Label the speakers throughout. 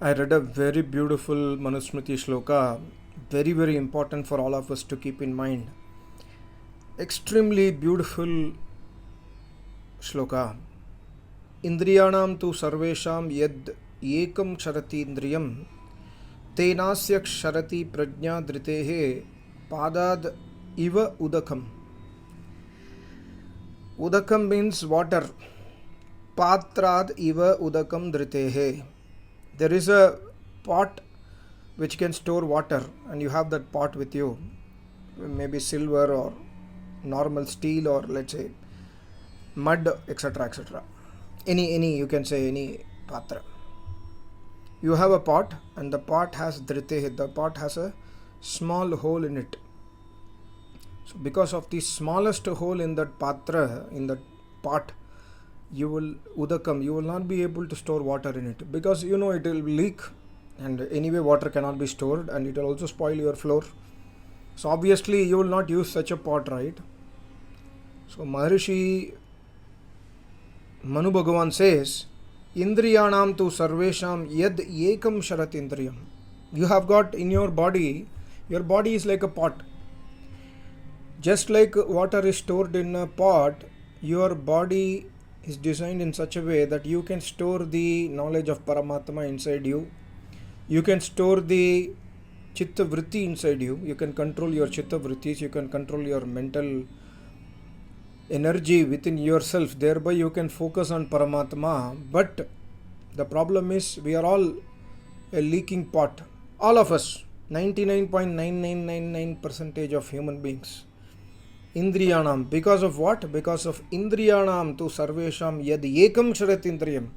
Speaker 1: I read a very beautiful Manusmriti Shloka, very, very important for all of us to keep in mind. Extremely beautiful Shloka. Indriyanam tu sarvesham yad ekam ksharati indriyam tenasya ksharati prajna dritehe padad iva udakam. Udakam means water. Patrad iva udakam dritehe. There is a pot which can store water, and you have that pot with you, maybe silver or normal steel, or let's say mud, etc., etc. Any you can say any patra. You have a pot, and the pot has drite. The pot has a small hole in it. So because of the smallest hole in that patra, in that pot, you will udakam, you will not be able to store water in it, because it will leak, and anyway water cannot be stored, and it will also spoil your floor. So obviously you will not use such a pot, right? So Maharishi Manu Bhagavan says, Indriyanam tu sarvesham yad ekam sharat indriyam. You have got in your body is like a pot. Just like water is stored in a pot, your body is designed in such a way that you can store the knowledge of Paramatma inside you. You can store the Chitta Vritti inside you. You can control your Chitta Vrittis. You can control your mental energy within yourself. Thereby you can focus on Paramatma. But the problem is we are all a leaking pot. All of us, 99.9999% of human beings. Indriyanam. Because of what? Because of Indriyanam tu sarvesham yad ekam sharat indriyam.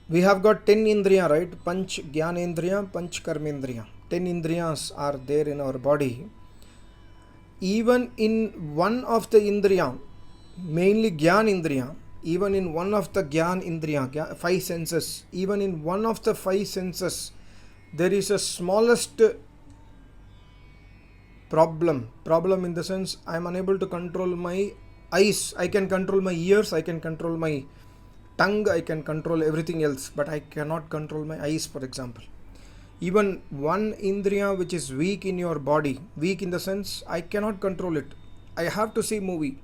Speaker 1: We have got 10 indriya, right? Panch Gyanendriya, Panch Karmendriya. 10 indriyas are there in our body. Even in one of the indriya, mainly Gyan Indriya, even in one of the Gyan Indriya, 5 senses, even in one of the 5 senses, there is a smallest problem in the sense I am unable to control my eyes. I can control my ears, I can control my tongue, I can control everything else, but I cannot control my eyes, for example. Even one indriya which is weak in your body, weak in the sense I cannot control it. I have to see movie,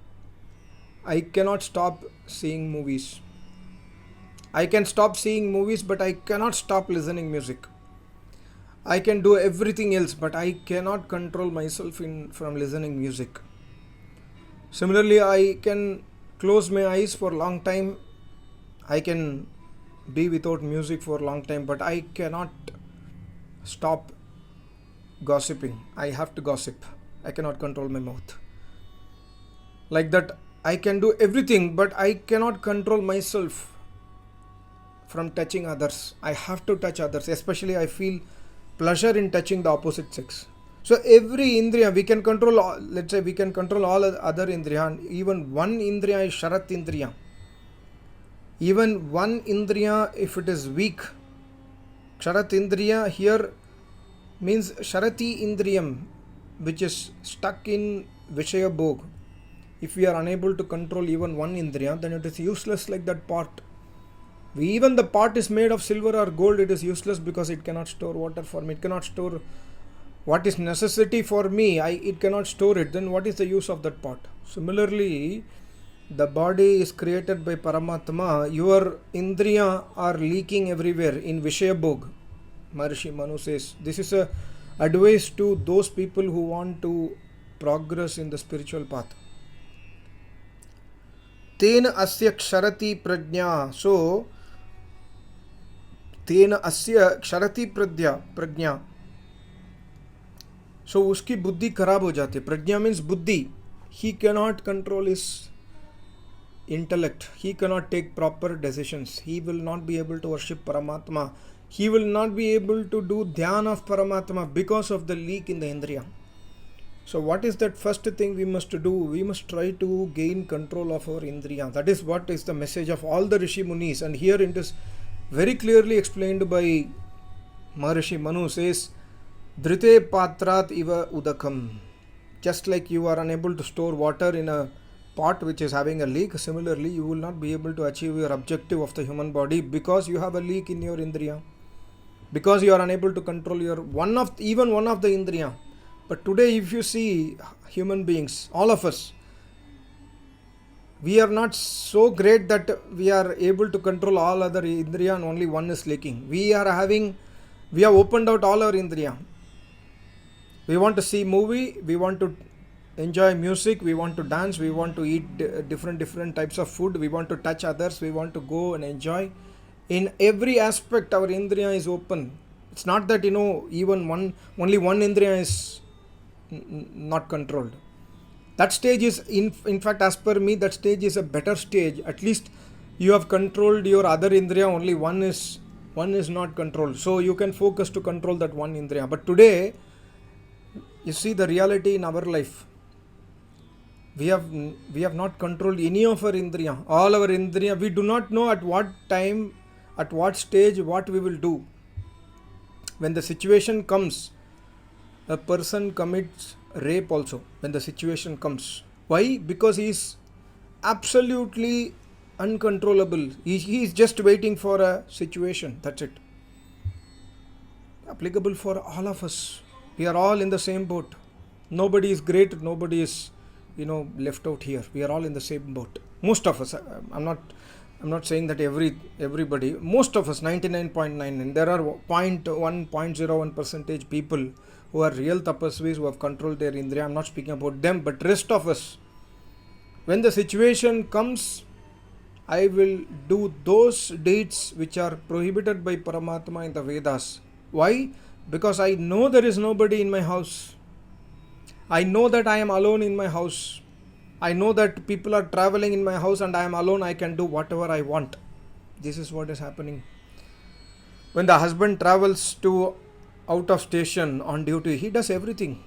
Speaker 1: I cannot stop seeing movies. I can stop seeing movies, but I cannot stop listening music. I can do everything else, but I cannot control myself from listening music. Similarly, I can close my eyes for a long time. I can be without music for a long time, but I cannot stop gossiping. I have to gossip. I cannot control my mouth. Like that, I can do everything, but I cannot control myself from touching others. I have to touch others. Especially I feel pleasure in touching the opposite sex. So every indriya we can control. Let's say we can control all other indriya. Even one indriya is sharat indriya. Even one indriya, if it is weak, ksharat indriya here means sharati indriyam, which is stuck in vishaya bhog. If we are unable to control even one indriya, then it is useless, like that pot. Even the pot is made of silver or gold, it is useless because it cannot store water for me. It cannot store what is necessity for me. It cannot store it. Then what is the use of that pot? Similarly, the body is created by Paramatma. Your indriya are leaking everywhere in Vishaya Bhog. Maharishi Manu says this is a advice to those people who want to progress in the spiritual path. Tena asya ksharati prajna. So तेन अस्य क्षरति प्रज्ञा. So उसकी बुद्धि खराब हो जाती है. प्रज्ञा means बुद्धि. He cannot control his intellect. He cannot take proper decisions. He will not be able to worship Paramatma. He will not be able to do dhyan of Paramatma because of the leak in the indriya. So what is that first thing we must do? We must try to gain control of our indriya. That is what is the message of all the Rishi Munis. And here it is very clearly explained by Maharishi Manu. Says, Drite patrat iva udakam. Just like you are unable to store water in a pot which is having a leak, similarly you will not be able to achieve your objective of the human body because you have a leak in your indriya, because you are unable to control your one of the indriya. But today if you see human beings, all of us, we are not so great that we are able to control all other indriya and only one is leaking. We have opened out all our indriya. We want to see movie, we want to enjoy music, we want to dance, we want to eat different types of food, we want to touch others, we want to go and enjoy. In every aspect our indriya is open. It's not that even only one indriya is not controlled. That stage is in fact, as per me, that stage is a better stage. At least you have controlled your other indriya, only one is not controlled, so you can focus to control that one indriya. But today you see the reality in our life. We have not controlled any of our indriya. All our indriya, we do not know at what time, at what stage, what we will do. When the situation comes, a person commits rape also when the situation comes. Why? Because he is absolutely uncontrollable. He is just waiting for a situation. That's it. Applicable for all of us. We are all in the same boat. Nobody is great. Nobody is left out here. We are all in the same boat. Most of us. I'm not saying that everybody. Most of us, 99.99. There are 0.01% people who are real tapasvis, who have controlled their indriya. I'm not speaking about them, but rest of us. When the situation comes, I will do those deeds which are prohibited by Paramatma in the Vedas. Why? Because I know there is nobody in my house. I know that I am alone in my house. I know that people are traveling in my house and I am alone. I can do whatever I want. This is what is happening. When the husband travels to out of station on duty, he does everything.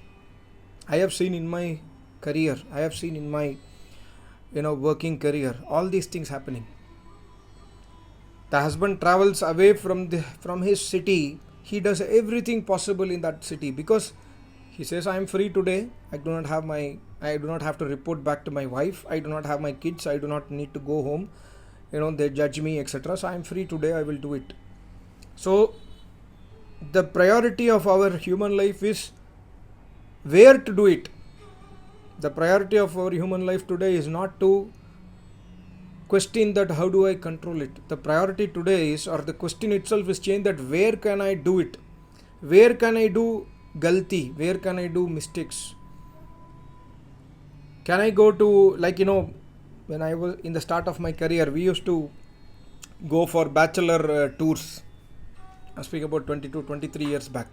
Speaker 1: I have seen in my career, I have seen in my working career, all these things happening. The husband travels away from his city. He does everything possible in that city because he says, I am free today. I do not have to report back to my wife. I do not have my kids. I do not need to go home. They judge me, etc. So I am free today. I will do it. So the priority of our human life is where to do it. The priority of our human life today is not to question that how do I control it. The priority today is, or the question itself is changed, that where can I do it? Where can I do galti? Where can I do mistakes? Can I go to, when I was in the start of my career, we used to go for bachelor tours. I speak about 23 years back.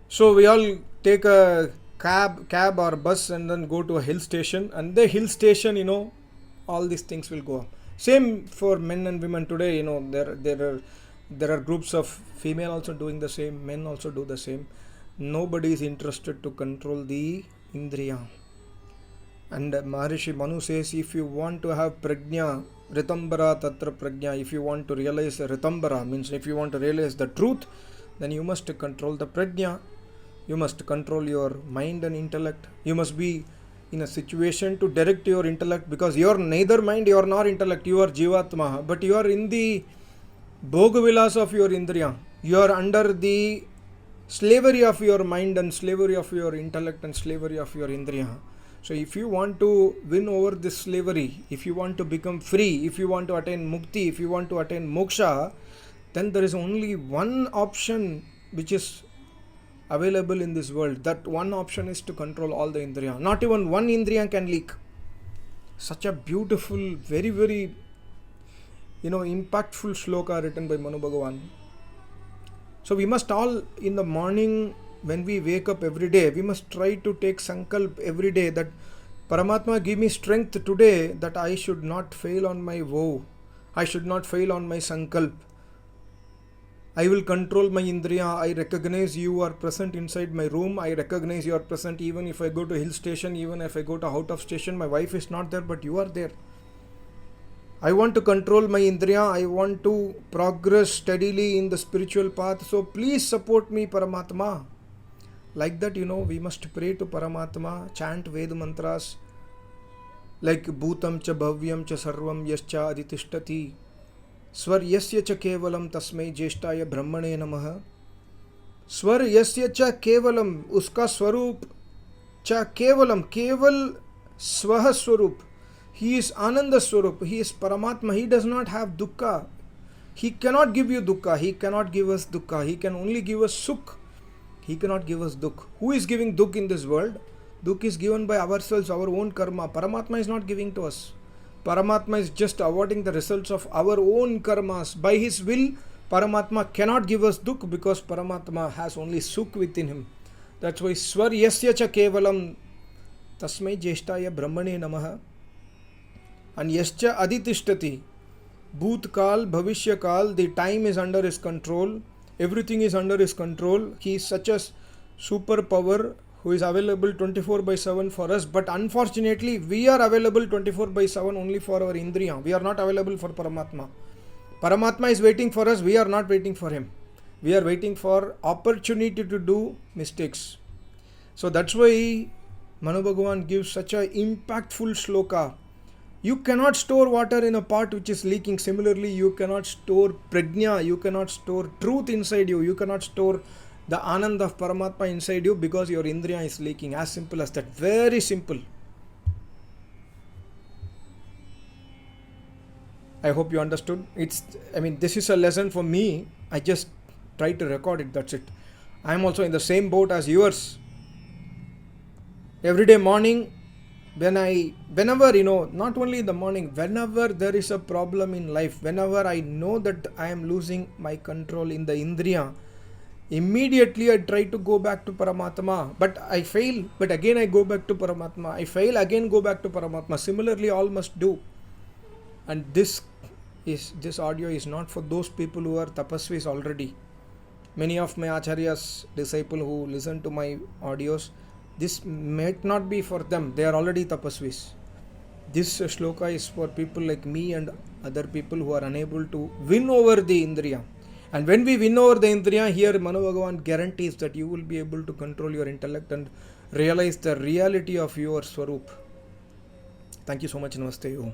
Speaker 1: So we all take a cab or bus and then go to a hill station, and the hill station, all these things will go up. Same for men and women today. There are groups of female also doing the same, men also do the same. Nobody is interested to control the indriya. And Maharishi Manu says, if you want to have prajna, ritambara tatra prajna, if you want to realize ritambara, means if you want to realize the truth, then you must control the prajna. You must control your mind and intellect. You must be in a situation to direct your intellect, because you are neither mind, you are nor intellect, you are jivatma, but you are in the bhogavilas of your indriya. You are under the slavery of your mind and slavery of your intellect and slavery of your indriya. So if you want to win over this slavery, if you want to become free, if you want to attain mukti, if you want to attain moksha, then there is only one option which is available in this world. That one option is to control all the indriya. Not even one indriya can leak. Such a beautiful, very, very impactful shloka written by Manu Bhagavan. So we must all, in the morning when we wake up every day, we must try to take sankalp every day that Paramatma, give me strength today that I should not fail on my vow. I should not fail on my sankalp. I will control my indriya. I recognize you are present inside my room. I recognize you are present even if I go to hill station, even if I go to out of station. My wife is not there, but you are there. I want to control my indriya. I want to progress steadily in the spiritual path. So please support me, Paramatma. Like that, we must pray to Paramatma, chant Ved mantras, Like bhutam cha bhavyam cha sarvam yascha adhitishtati स्वर यस्य च केवलम तस्मै ज्येष्ठाय ब्रह्मणे नमः. स्वर यस्य च केवलम, उसका स्वरूप, च केवलम, केवल स्वह स्वरूप. He is Ananda Swarup. He is Paramatma. He does not have dukkha. He cannot give you dukkha. He cannot give us dukkha. He can only give us sukh. He cannot give us dukh. Who is giving dukh in this world? Dukh is given by ourselves, our own karma. Paramatma is not giving to us. Paramatma is just awarding the results of our own karmas. By his will, Paramatma cannot give us dukh because Paramatma has only sukh within him. That's why Swar Yasya Cha Kevalam Tasmai Jeshtaya Brahmane Namaha. And Yascha Adhitishtati. Bhoot Kal, Bhavishya Kal, the time is under his control. Everything is under his control. He is such a superpower who is available 24/7 for us. But unfortunately, we are available 24/7 only for our Indriya. We are not available for Paramatma. Paramatma is waiting for us. We are not waiting for him. We are waiting for opportunity to do mistakes. So that's why Manu Bhagavan gives such a impactful shloka. You cannot store water in a pot which is leaking. Similarly, you cannot store prajna, you cannot store truth inside you, you cannot store the anand of Paramatma inside you because your indriya is leaking. As simple as that. Very simple. I hope you understood. This is a lesson for me. I just try to record it, that's it. I am also in the same boat as yours. Every day morning, whenever, not only in the morning, whenever there is a problem in life, whenever I know that I am losing my control in the indriya, immediately I try to go back to Paramatma. But I fail, but again I go back to Paramatma. I fail, again go back to Paramatma. Similarly, all must do. And this audio is not for those people who are tapasvis already. Many of my Acharya's disciples who listen to my audios, this might not be for them. They are already tapasvis. This shloka is for people like me and other people who are unable to win over the indriya. And when we win over the indriya, here Manu Bhagavan guarantees that you will be able to control your intellect and realize the reality of your swarup. Thank you so much. Namaste. Om.